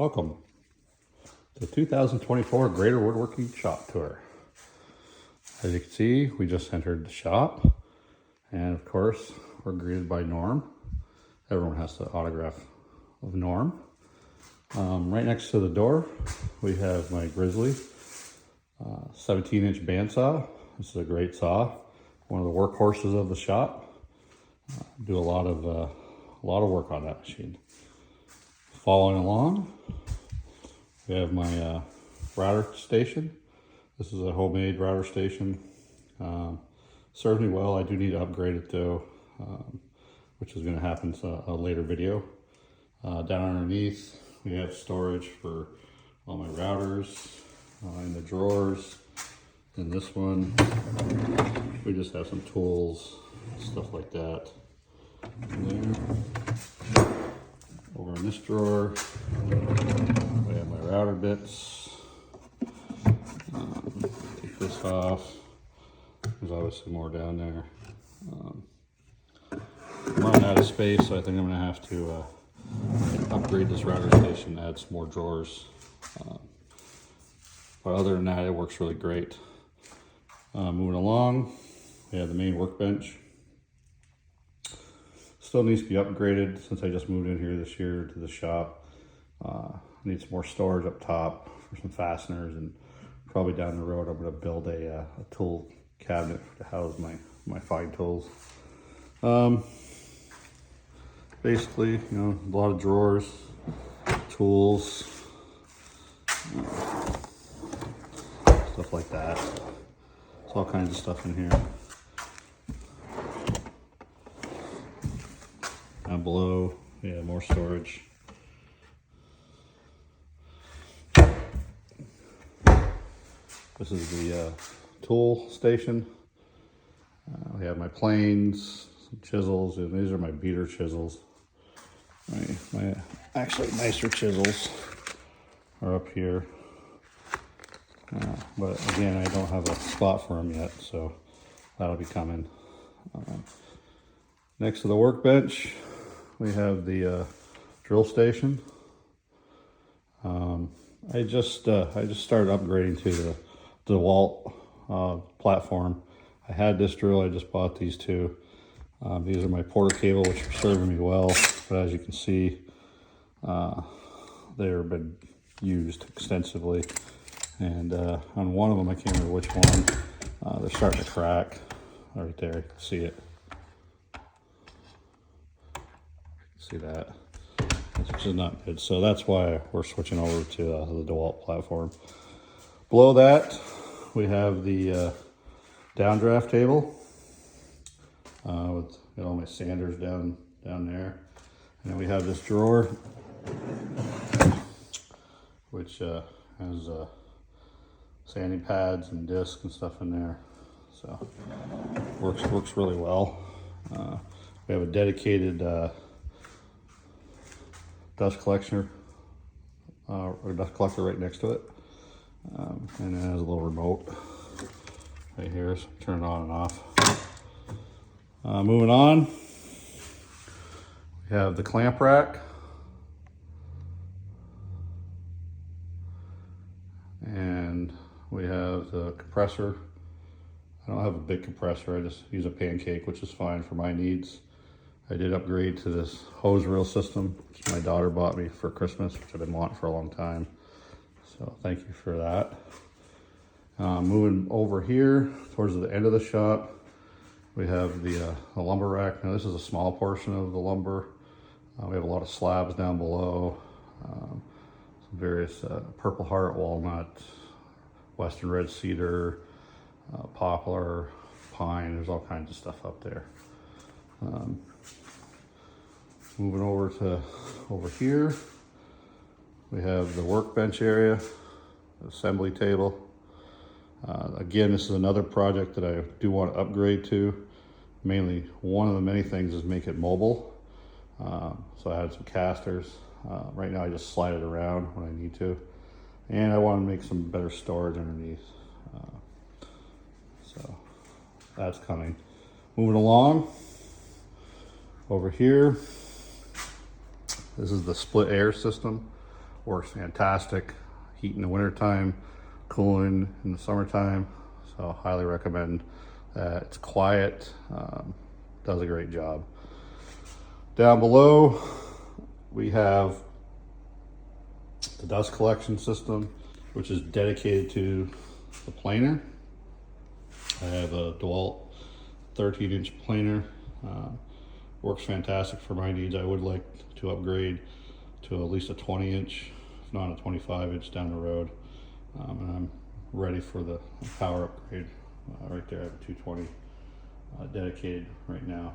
Welcome to the 2024 Graeter Woodworking Shop Tour. As you can see, we just entered the shop, and of course, we're greeted by Norm. Everyone has the autograph of Norm. Right next to the door, we have my Grizzly 17-inch bandsaw. This is a great saw, one of the workhorses of the shop. Do a lot of work on that machine. Following along, we have my router station. This is a homemade router station. Serves me well. I do need to upgrade it though, which is going to happen in a later video. Down underneath, we have storage for all my routers in the drawers. In this one, we just have some tools, stuff like that. In there. Over in this drawer, we have my router bits. Take this off. There's obviously more down there. I'm running out of space, so I think I'm going to have to upgrade this router station, add some more drawers. But other than that, it works really great. Moving along, we have the main workbench. Still needs to be upgraded since I just moved in here this year to the shop. Need some more storage up top for some fasteners, and probably down the road I'm going to build a tool cabinet to house my fine tools. Basically, you know, a lot of drawers, tools, stuff like that. There's all kinds of stuff in here. Down below, yeah, more storage. This is the tool station. We have my planes, some chisels, and these are my beater chisels. My actually nicer chisels are up here. But again, I don't have a spot for them yet, so that'll be coming. Next to the workbench, we have the drill station. I just started upgrading to the DeWalt platform. I had this drill, I just bought these two. These are my Porter cable, which are serving me well, but as you can see, they've been used extensively. And on one of them, I can't remember which one, they're starting to crack. Right there, you can see it. See that, which is not good. So that's why we're switching over to the DeWalt platform. Below that, we have the downdraft table with all my sanders down there, and then we have this drawer, which has sanding pads and discs and stuff in there. So works really well. We have a dedicated dust collector right next to it, and it has a little remote right here, so turn it on and off. Moving on, we have the clamp rack, and we have the compressor. I don't have a big compressor, I just use a pancake, which is fine for my needs. I did upgrade to this hose reel system, which my daughter bought me for Christmas, which I've been wanting for a long time. So thank you for that. Moving over here towards the end of the shop, we have the lumber rack. Now this is a small portion of the lumber. We have a lot of slabs down below, some various Purple Heart walnut, Western red cedar, poplar, pine. There's all kinds of stuff up there. Moving over here, we have the workbench area, assembly table. Again, this is another project that I do want to upgrade to. Mainly, one of the many things is make it mobile. So I had some casters. Right now I just slide it around when I need to. And I want to make some better storage underneath. So that's coming. Moving along, over here, this is the split air system. works fantastic. Heat in the wintertime, cooling in the summertime. So highly recommend that. It's quiet, does a great job. Down below, we have the dust collection system, which is dedicated to the planer. I have a DeWalt 13-inch planer. Works fantastic for my needs. I would like to upgrade to at least a 20-inch, if not a 25-inch down the road. And I'm ready for the power upgrade. Right there, I have a 220 dedicated right now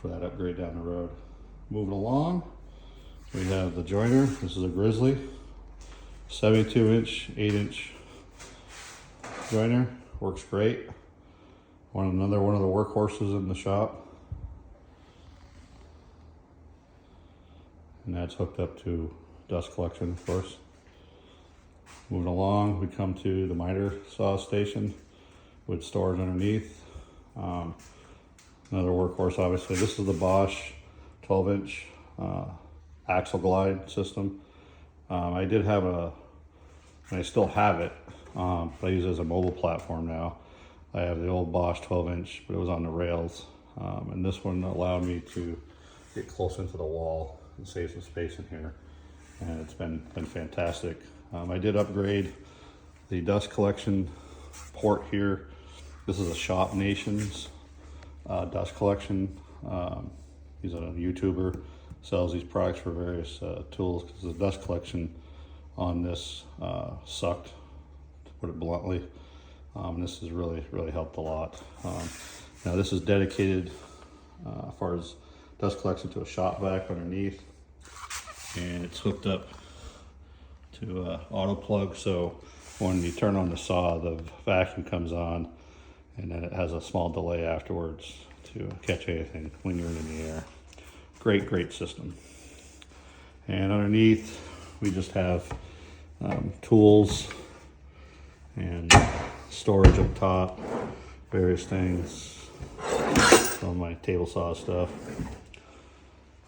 for that upgrade down the road. Moving along, we have the joiner. This is a Grizzly 72-inch, 8-inch joiner. Works great. Another one of the workhorses in the shop. And that's hooked up to dust collection, of course. Moving along, we come to the miter saw station with storage underneath. Another workhorse, obviously. This is the Bosch 12-inch axle glide system. I did have and I still have it, but I use it as a mobile platform now. I have the old Bosch 12-inch, but it was on the rails. And this one allowed me to get close into the wall and save some space in here. And it's been fantastic. I did upgrade the dust collection port here. This is a Shop Nations dust collection. He's a YouTuber, sells these products for various tools, because the dust collection on this sucked, to put it bluntly. This has really helped a lot. Now this is dedicated as far as dust collection to a shop vac underneath, and it's hooked up to auto plug, so when you turn on the saw, the vacuum comes on, and then it has a small delay afterwards to catch anything lingering in the air. Great system. And underneath, we just have tools and storage up top, various things, some of my table saw stuff.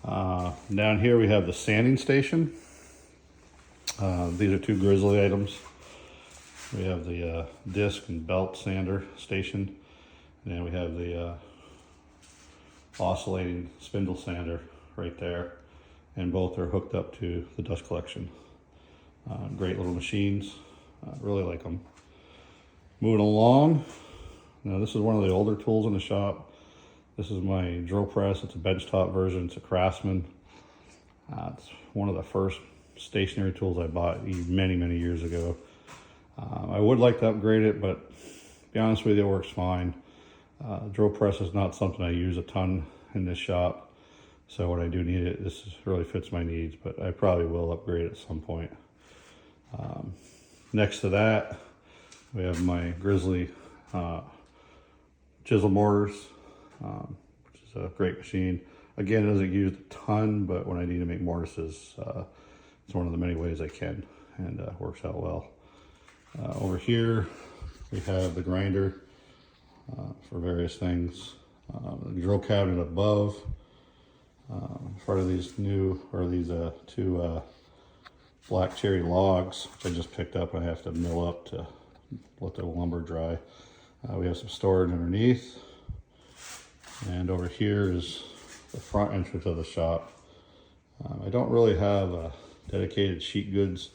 Down here we have the sanding station. These are two Grizzly items. We have the disc and belt sander station, and then we have the oscillating spindle sander right there, and both are hooked up to the dust collection. Great little machines, really like them. Moving along, now this is one of the older tools in the shop. This is my drill press. It's a benchtop version. It's a Craftsman. It's one of the first stationary tools I bought many years ago. I would like to upgrade it, but to be honest with you, it works fine. Drill press is not something I use a ton in this shop, so when I do need it, this really fits my needs, but I probably will upgrade at some point. Next to that, we have my Grizzly chisel mortars, which is a great machine. Again, it doesn't use a ton, but when I need to make mortises, it's one of the many ways I can, and works out well. Over here, we have the grinder for various things. The drill cabinet above. Part of these two black cherry logs, which I just picked up. I have to mill up to let the lumber dry. We have some storage underneath. And over here is the front entrance of the shop. I don't really have a dedicated sheet goods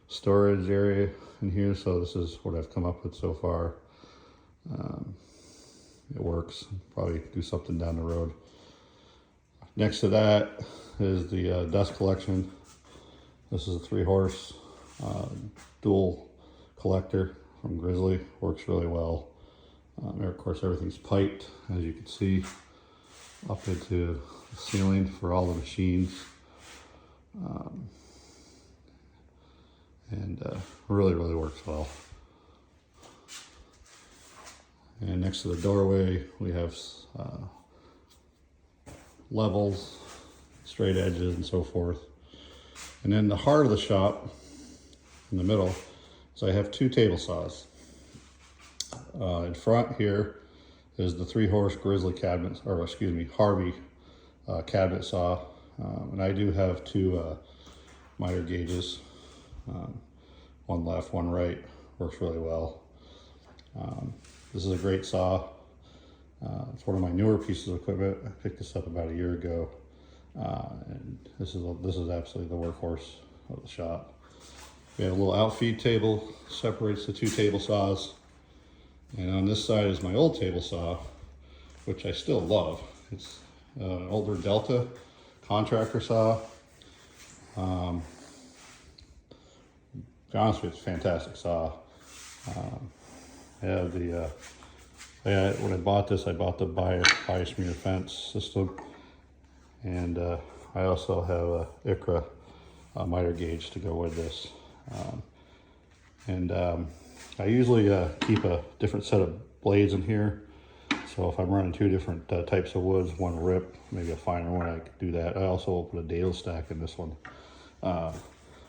storage area in here, so this is what I've come up with so far. It works. Probably do something down the road. Next to that is the dust collection. This is a 3-horse dual collector from Grizzly. Works really well. Of course, everything's piped, as you can see, up into the ceiling for all the machines. And really works well. And next to the doorway, we have levels, straight edges, and so forth. And then the heart of the shop, in the middle, so I have 2 table saws. In front here is the 3-horse Grizzly cabinet, or excuse me, Harvey cabinet saw. And I do have 2 miter gauges. One left, one right, works really well. This is a great saw. It's one of my newer pieces of equipment. I picked this up about a year ago. And this is absolutely the workhorse of the shop. We have a little outfeed table, separates the two table saws. And on this side is my old table saw, which I still love. It's an older Delta contractor saw. To be honest with you, it's a fantastic saw. I have the, when I bought this, I bought the bias mirror fence system. And I also have a ICRA miter gauge to go with this. I usually keep a different set of blades in here. So if I'm running two different types of woods, one rip, maybe a finer one, I could do that. I also will put a dado stack in this one.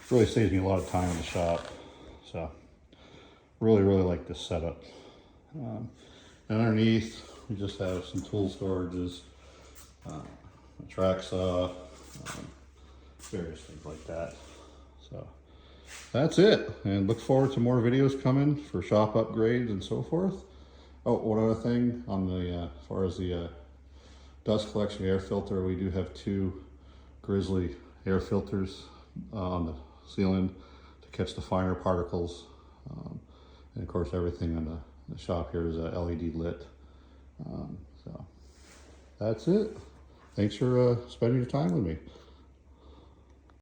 Really saves me a lot of time in the shop. So really like this setup. And underneath, we just have some tool storages, a track saw, various things like that. So that's it, and look forward to more videos coming for shop upgrades and so forth. Oh, one other thing on the as far as the dust collection air filter, we do have two Grizzly air filters on the ceiling to catch the finer particles. And of course, everything in the shop here is LED lit. So that's it. Thanks for spending your time with me.